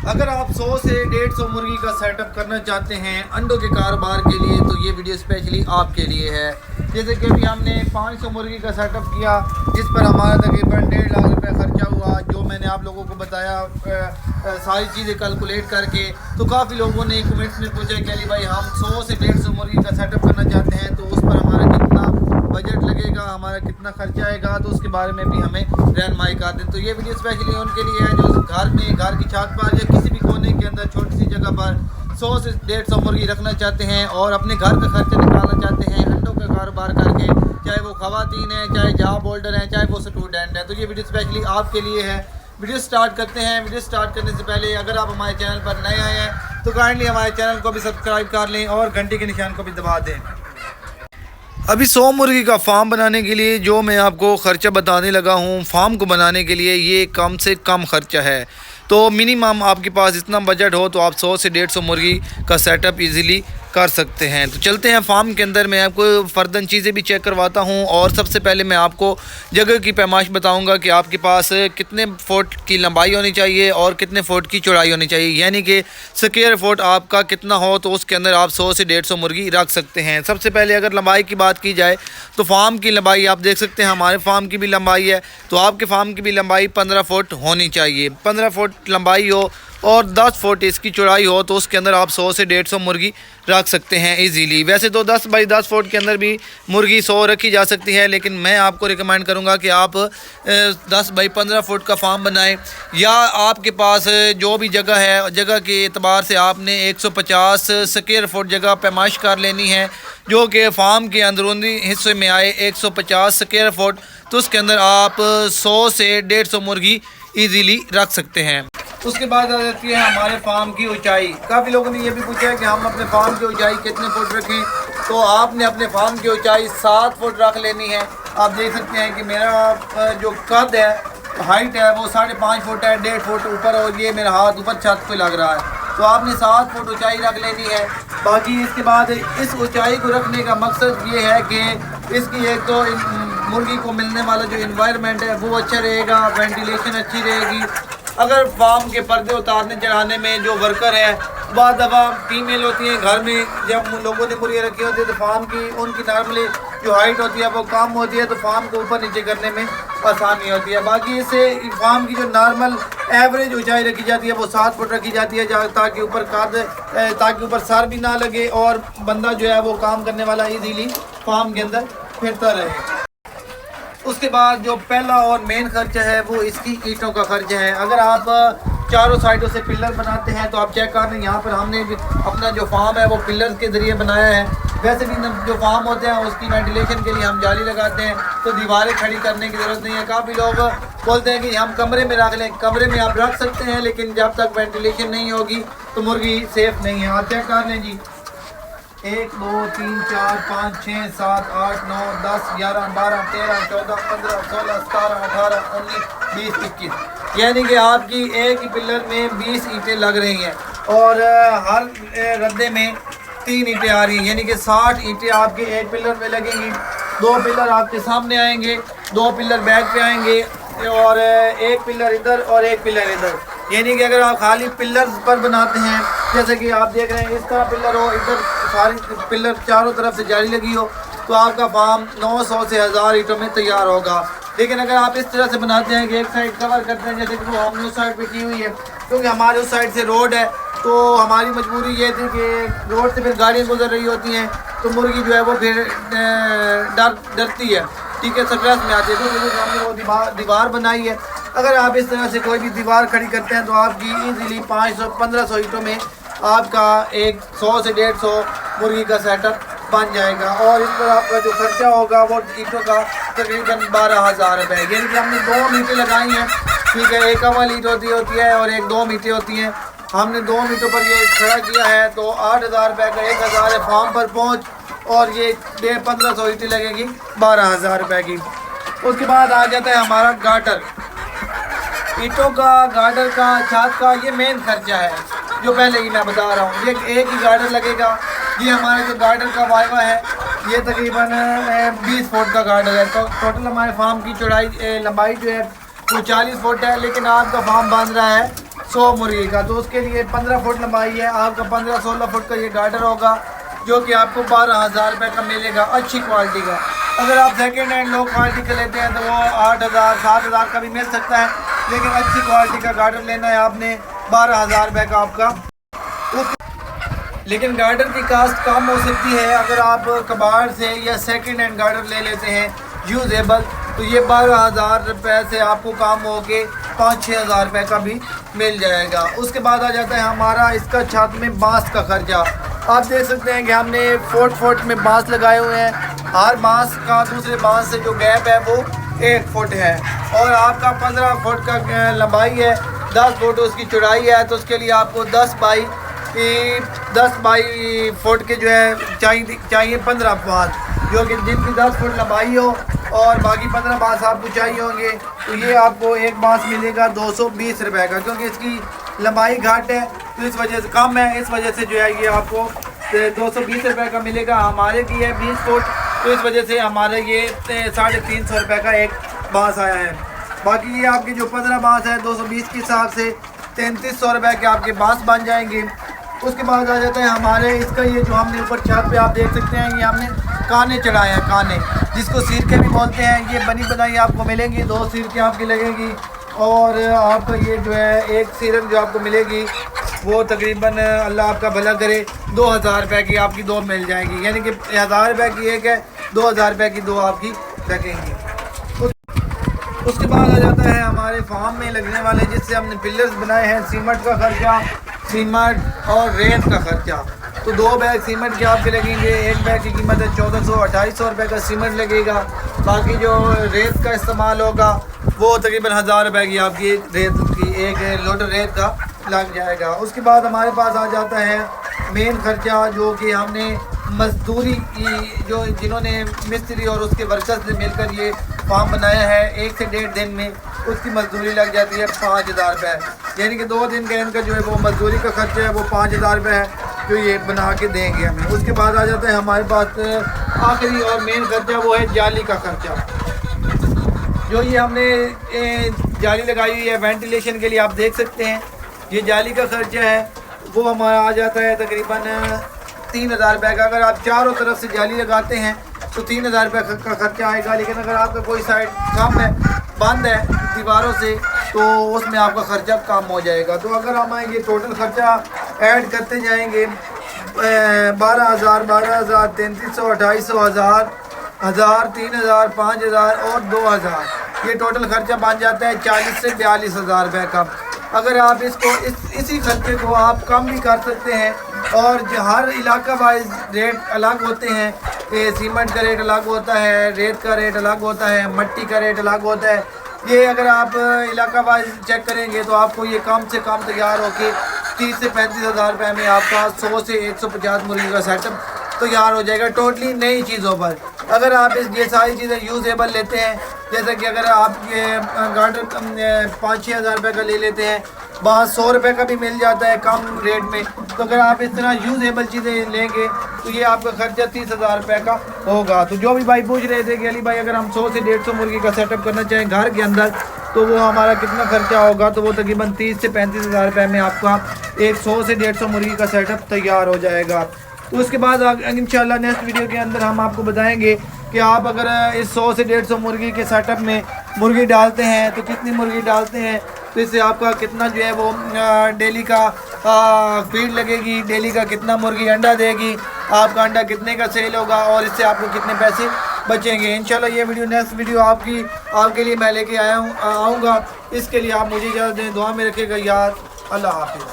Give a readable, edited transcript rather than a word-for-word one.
अगर आप 100 से 150 मुर्गी का सेटअप करना चाहते हैं अंडों के कारोबार के लिए तो ये वीडियो स्पेशली आपके लिए है। जैसे कि अभी हमने 500 मुर्गी का सेटअप किया जिस पर हमारा तकरीबन 1.5 लाख रुपये खर्चा हुआ, जो मैंने आप लोगों को बताया सारी चीज़ें कैलकुलेट करके। तो काफ़ी लोगों ने कमेंट्स में पूछा कि अली भाई हम 100 से 150 मुर्गी का सेटअप करना चाहते हैं तो उस पर हमारा कितना बजट लगेगा, हमारा कितना खर्चा आएगा, तो उसके बारे में भी हमें रहनुमाई कर दें। तो ये वीडियो स्पेशली उनके लिए है जो घर में, घर की छत पर या किसी भी कोने के अंदर छोटी सी जगह पर 100 से 150 मुर्गी रखना चाहते हैं और अपने घर का खर्चा निकालना चाहते हैं अंडों का कारोबार करके, चाहे वो खवातीन हैं, चाहे जॉब होल्डर हैं, चाहे वो स्टूडेंट हैं। तो ये वीडियो स्पेशली आपके लिए है। वीडियो स्टार्ट करते हैं। वीडियो स्टार्ट करने से पहले अगर आप हमारे चैनल पर नए आए हैं तो काइंडली हमारे चैनल को भी सब्सक्राइब कर लें और घंटी के निशान को भी दबा दें। अभी 100 मुर्गी का फार्म बनाने के लिए जो मैं आपको ख़र्चा बताने लगा हूँ, फार्म को बनाने के लिए ये कम से कम ख़र्चा है। तो मिनिमम आपके पास इतना बजट हो तो आप 100 से 150 मुर्गी का सेटअप इजीली कर सकते हैं। तो चलते हैं फार्म के अंदर, मैं आपको फ़र्दन चीज़ें भी चेक करवाता हूं। और सबसे पहले मैं आपको जगह की पैमाइश बताऊंगा कि आपके पास कितने फुट की लंबाई होनी चाहिए और कितने फुट की चौड़ाई होनी चाहिए, यानी कि स्क्वायर फुट आपका कितना हो तो उसके अंदर आप 100 से 150 मुर्गी रख सकते हैं। सबसे पहले अगर लंबाई की बात की जाए तो फार्म की लंबाई आप देख सकते हैं, हमारे फार्म की भी लंबाई है तो आपके फार्म की भी लंबाई 15 फुट होनी चाहिए। 15 फुट लंबाई हो और 10 फुट इसकी चौड़ाई हो तो उसके अंदर आप 100 से 150 मुर्गी रख सकते हैं इजीली। वैसे तो 10 बाई 10 फुट के अंदर भी मुर्गी 100 रखी जा सकती है, लेकिन मैं आपको रिकमेंड करूंगा कि आप 10 बाई 15 फुट का फार्म बनाएं, या आपके पास जो भी जगह है जगह के एतबार से आपने 150 स्क्वायर फुट जगह पैमाइश कर लेनी है जो कि फार्म के अंदरूनी हिस्से में आए 150 स्क्वायर फुट। तो उसके अंदर आप 100 से 150 मुर्गी ईजीली रख सकते हैं। उसके बाद आ जाती है हमारे फार्म की ऊंचाई। काफ़ी लोगों ने ये भी पूछा है कि हम अपने फार्म की ऊंचाई कितने फुट रखें, तो आपने अपने फार्म की ऊंचाई 7 फुट रख लेनी है। आप देख सकते हैं कि मेरा जो कद है, हाइट है वो 5.5 फुट है, 1.5 फुट ऊपर, और ये मेरा हाथ ऊपर छत पे लग रहा है। तो आपने 7 फुट ऊंचाई रख लेनी है। बाकी इसके बाद इस ऊंचाई को रखने का मकसद ये है कि इसकी एक तो मुर्गी को मिलने वाला जो इन्वायरमेंट है वो अच्छा रहेगा, वेंटिलेशन अच्छी रहेगी। अगर फार्म के पर्दे उतारने चढ़ाने में जो वर्कर है बाद दफ़ा फीमेल होती हैं, घर में जब लोगों ने मुर्गियाँ रखी होती है तो फार्म की उनकी नॉर्मली जो हाइट होती है वो कम होती है, तो फार्म को ऊपर नीचे करने में आसानी होती है। बाकी इससे फार्म की जो नॉर्मल एवरेज ऊंचाई रखी जाती है वो 7 फुट रखी जाती है, ताकि ऊपर सर भी ना लगे और बंदा जो है वो काम करने वाला इजीली फार्म के अंदर फिरता रहे। उसके बाद जो पहला और मेन खर्चा है वो इसकी ईंटों का खर्चा है। अगर आप चारों साइडों से पिलर बनाते हैं तो आप चेक कर रहे हैं यहाँ पर हमने अपना जो फार्म है वो पिलर के ज़रिए बनाया है। वैसे भी जो फार्म होते हैं उसकी वेंटिलेशन के लिए हम जाली लगाते हैं तो दीवारें खड़ी करने की ज़रूरत नहीं है। काफ़ी लोग बोलते हैं कि हम कमरे में रख लें, कमरे में आप रख सकते हैं लेकिन जब तक वेंटिलेशन नहीं होगी तो मुर्गी सेफ़ नहीं है। आप चेक कर लें जी, 1 2 3 4 5 6 7 8 9 10 11 12 13 14 15 16 17 18 19 20 21, यानी कि आपकी एक ही पिलर में 20 ईंटें लग रही हैं और हर रद्दे में 3 ईंटें आ रही हैं, यानी कि 60 ईंटें आपके एक पिलर में लगेंगी। 2 पिलर आपके सामने आएंगे, 2 पिलर बैक पे आएंगे और एक पिलर इधर और एक पिलर इधर। यानी कि अगर आप खाली पिलर पर बनाते हैं, जैसे कि आप देख रहे हैं इस तरह पिलर हो, इधर सारी पिलर चारों तरफ से जाली लगी हो, तो आपका फार्म 900 से 1000 ईंटों में तैयार होगा। लेकिन अगर आप इस तरह से बनाते हैं कि एक साइड कवर करते हैं, जैसे कि वो हमने उस साइड पे की हुई है, क्योंकि हमारे उस साइड से रोड है तो हमारी मजबूरी ये थी कि रोड से फिर गाड़ियाँ गुजर रही होती हैं तो मुर्गी जो है वो फिर डरती है, ठीक है, स्ट्रेस में आती है। तो हमने वो दीवार बनाई है। अगर आप इस तरह से कोई भी दीवार खड़ी करते हैं तो आपकी ईजीली 500-1500 ईंटों में आपका एक 100 से 150 मुर्गी का सेटअप बन जाएगा। और इस पर आपका जो खर्चा होगा वो ईंटों का तकरीबन 12,000 रुपये, यानी कि हमने 2 मीटें लगाई हैं, ठीक है, एक अवल ईंट होती है और एक 2 मीटें होती हैं। हमने 2 मीटों पर ये खड़ा किया है तो 8,000 रुपये का 1,000 है फार्म पर पहुँच, और ये 1500 ईंटें लगेगी 12,000 रुपये की। उसके बाद आ जाता है हमारा गाटर, ईंटों का, गार्डर का, छत का, ये मेन खर्चा है जो पहले ही मैं बता रहा हूँ। ये एक ही गार्डर लगेगा। ये हमारे जो गार्डर का वायवा है ये तकरीबन 20 फुट का गार्डर है। तो टोटल हमारे फार्म की चौड़ाई लंबाई जो है वो 40 फुट है, लेकिन आपका फार्म बन रहा है 100 मुर्गी का। तो उसके लिए 15 फुट लंबाई है, आपका 15-16 फुट का ये गार्डर होगा, जो कि आपको 12,000 रुपये का मिलेगा, अच्छी क्वालिटी का। अगर आप सेकेंड हैंड लो क्वालिटी का लेते हैं तो वो 8,000-7,000 का भी मिल सकता है, लेकिन अच्छी क्वालिटी का गार्डर लेना है आपने 12,000 रुपये का आपका। लेकिन गार्डर की कास्ट कम हो सकती है अगर आप कबाड़ से या सेकेंड हैंड गार्डर ले लेते हैं यूजेबल, तो ये 12,000 रुपये से आपको काम हो के 5-6 हज़ार रुपये का भी मिल जाएगा। उसके बाद आ जाता है हमारा इसका छत में बांस का खर्चा। आप देख सकते हैं कि हमने फुट में बांस लगाए हुए हैं, हर बांस का दूसरे बांस से जो गैप है वो 1 फुट है, और आपका 15 फुट का लंबाई है, 10 फुट उसकी चौड़ाई है, तो उसके लिए आपको 10 बाई फुट के जो है चाहिए 15 बांस, जो कि जिनकी 10 फुट लंबाई हो और बाकी 15 बांस आपको चाहिए होंगे। तो ये आपको एक बांस मिलेगा 220 रुपये का, क्योंकि इसकी लंबाई घाट है तो इस वजह से कम है, इस वजह से जो है ये आपको 220 रुपये का मिलेगा। हमारे की है 20 फुट, तो इस वजह से हमारे ये 350 रुपये का एक बांस आया है। बाकी ये आपके जो 15 बांस है 220 के हिसाब से 3300 रुपये के आपके बांस बन जाएंगे। उसके बाद आ जाता है हमारे इसका ये जो हमने ऊपर छत पे आप देख सकते हैं, ये हमने काने चढ़ाए हैं, काने जिसको सीरके भी बोलते हैं। ये बनी बनाई आपको मिलेंगी, 2 सीरके आपकी लगेगी, और आपका ये जो है एक सीरक जो आपको मिलेगी वो तकरीबन अल्लाह आपका भला करे 2,000 रुपये की आपकी 2 मिल जाएगी, यानी कि 1,000 रुपये की एक है, 2,000 रुपये की 2 आपकी लगेंगी। उसके बाद आ जाता है हमारे फार्म में लगने वाले जिससे हमने पिलर्स बनाए हैं, सीमेंट का खर्चा, सीमेंट और रेत का खर्चा। तो 2 बैग सीमेंट के आपके लगेंगे, एक बैग की कीमत है 1,400-2,800 रुपये का सीमेंट लगेगा। बाकी जो रेत का इस्तेमाल होगा वो तकरीबन 1,000 रुपये की आपकी रेत की एक लोड रेत का लग जाएगा। उसके बाद हमारे पास आ जाता है मेन खर्चा, जो कि हमने मजदूरी की, जो जिन्होंने मिस्त्री और उसके वर्कर्स ने मिलकर ये फार्म बनाया है, 1 से 1.5 दिन में उसकी मजदूरी लग जाती है 5,000 रुपये, यानी कि 2 दिन का इनका जो है वो मजदूरी का खर्चा है वो 5,000 रुपये है, जो ये बना के देंगे हमें। उसके बाद आ जाता है हमारे पास आखिरी और मेन खर्चा, वो है जाली का खर्चा। जो ये हमने जाली लगाई हुई है वेंटिलेशन के लिए, आप देख सकते हैं ये जाली का खर्चा है, वो हमारा आ जाता है तकरीबन 3,000 रुपये का। अगर आप चारों तरफ से जाली लगाते हैं तो 3,000 रुपये का खर्चा आएगा, लेकिन अगर आपका कोई साइड कम है, बंद है दीवारों से, तो उसमें आपका खर्चा कम हो जाएगा। तो अगर हम ये टोटल खर्चा ऐड करते जाएंगे 12,000, 3300, 2,500, 1,000, 3,000, 5,000 और 2,000, ये टोटल खर्चा बन जाता है 40 से 42,000 रुपये का। अगर आप इसको इसी खर्चे को आप कम भी कर सकते हैं, और हर इलाका वाइज रेट अलग होते हैं, सीमेंट का रेट अलग होता है, रेत का रेट अलग होता है, मिट्टी का रेट अलग होता है। ये अगर आप इलाका वाइज चेक करेंगे तो आपको ये कम से कम तैयार होके 30 से 35,000 रुपये में आपका 100 से 150 मुर्गी का सेटअप तैयार हो जाएगा, टोटली नई चीज़ों पर। अगर आप ये सारी चीज़ें यूजेबल लेते हैं, जैसे कि अगर आप ये गार्डर 5-6 हज़ार रुपये का ले लेते हैं, वहाँ 100 रुपये का भी मिल जाता है कम रेट में। तो अगर आप इस तरह यूजेबल चीज़ें लेंगे तो ये आपका खर्चा 30,000 रुपये का होगा। तो जो भी भाई पूछ रहे थे कि अली भाई अगर हम 100 से 150 मुर्गी का सेटअप करना चाहें घर के अंदर, तो वो हमारा कितना खर्चा होगा, तो वो तकरीबन 30 से 35,000 रुपये में आपका एक 100 से 150 मुर्गी का सेटअप तैयार हो जाएगा। तो उसके बाद इंशाल्लाह नेक्स्ट वीडियो के अंदर हम आपको बताएंगे कि आप अगर इस 100 से 150 मुर्गी के सेटअप में मुर्गी डालते हैं तो कितनी मुर्गी डालते हैं, तो इससे आपका कितना जो है वो डेली का फीड लगेगी, डेली का कितना मुर्गी अंडा देगी, आपका अंडा कितने का सेल होगा और इससे आपको कितने पैसे बचेंगे। इंशाल्लाह ये वीडियो नेक्स्ट वीडियो आपके लिए मैं लेके आऊँगा। इसके लिए आप मुझे इजाज़त दें, दुआ में रखिएगा यार। अल्लाह हाफिज़।